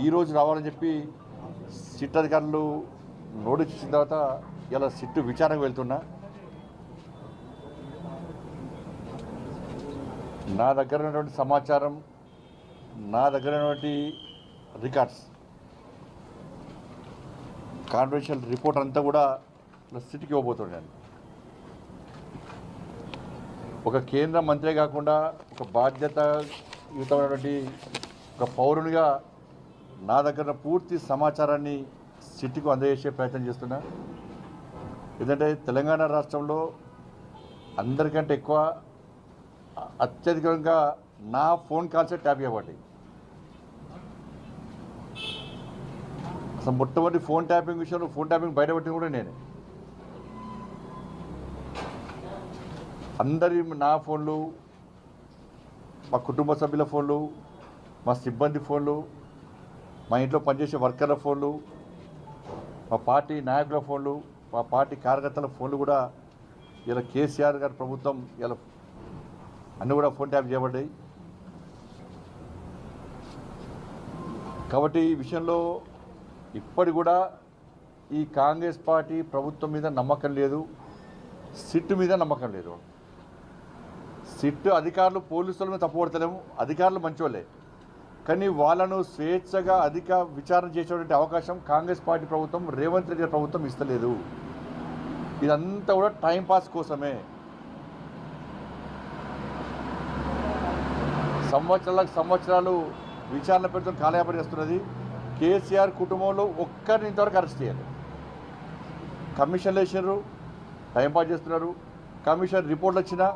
ఈరోజు రావాలని చెప్పి సిట్ అధికారులు నోటీస్ ఇచ్చిన తర్వాత ఇలా సిట్టు విచారణకు వెళ్తున్నా. నా దగ్గర ఉన్నటువంటి సమాచారం, నా దగ్గర ఉన్నటువంటి రికార్డ్స్, కాన్ఫిడెన్షియల్ రిపోర్ట్ అంతా కూడా సిట్కి ఇవ్వబోతున్నాను. ఒక కేంద్ర మంత్రే కాకుండా ఒక బాధ్యతయుతమైనటువంటి ఒక పౌరునిగా నా దగ్గర పూర్తి సమాచారాన్ని సిట్కు అందజేసే ప్రయత్నం చేస్తున్నా. ఎందుకంటే తెలంగాణ రాష్ట్రంలో అందరికంటే ఎక్కువ అత్యధికంగా నా ఫోన్ కాల్సే ట్యాప్ చేయబడ్డాయి. అసలు మొట్టమొదటి ఫోన్ ట్యాపింగ్ విషయంలో ఫోన్ ట్యాపింగ్ బయటపెట్టింది కూడా నేనే. అందరి నా ఫోన్లు, మా కుటుంబ సభ్యుల ఫోన్లు, మా సిబ్బంది ఫోన్లు, మా ఇంట్లో పనిచేసే వర్కర్ల ఫోన్లు, మా పార్టీ నాయకుల ఫోన్లు, మా పార్టీ కార్యకర్తల ఫోన్లు కూడా ఇలా కేసీఆర్ గారి ప్రభుత్వం ఇలా అన్నీ కూడా ఫోన్ ట్యాప్ చేయబడ్డాయి. కాబట్టి ఈ విషయంలో ఇప్పటి కూడా ఈ కాంగ్రెస్ పార్టీ ప్రభుత్వం మీద నమ్మకం లేదు, సిట్ మీద నమ్మకం లేదు. సిట్ అధికారులు పోలీసుల మీద తప్పుపడతలేము, అధికారులు మంచివాళ్ళే, కానీ వాళ్ళను స్వేచ్ఛగా అధిక విచారణ చేసేటువంటి అవకాశం కాంగ్రెస్ పార్టీ ప్రభుత్వం, రేవంత్ రెడ్డి ప్రభుత్వం ఇస్తలేదు. ఇదంతా కూడా టైంపాస్ కోసమే. సంవత్సరాలు విచారణ పెడుతున్న కాలయాపన చేస్తున్నది. కేసీఆర్ కుటుంబంలో ఒక్కరిని ఇంతవరకు అరెస్ట్ చేయాలి. కమిషన్లు వేసినారు, టైంపాస్ చేస్తున్నారు. కమిషన్ రిపోర్ట్లు వచ్చినా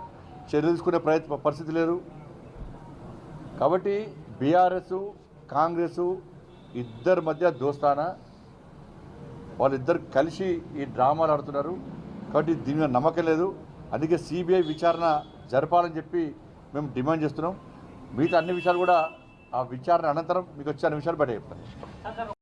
చర్యలు తీసుకునే పరిస్థితి లేదు. కాబట్టి బీఆర్ఎస్ కాంగ్రెస్ ఇద్దరి మధ్య దోస్తానా, వాళ్ళిద్దరు కలిసి ఈ డ్రామాలు ఆడుతున్నారు. కాబట్టి దీని మీద నమ్మకం లేదు. అందుకే సిబిఐ విచారణ జరపాలని చెప్పి మేము డిమాండ్ చేస్తున్నాం. మిగతా అన్ని విషయాలు కూడా ఆ విచారణ అనంతరం మీకు వచ్చే అన్ని విషయాలు బయట చెప్తాను.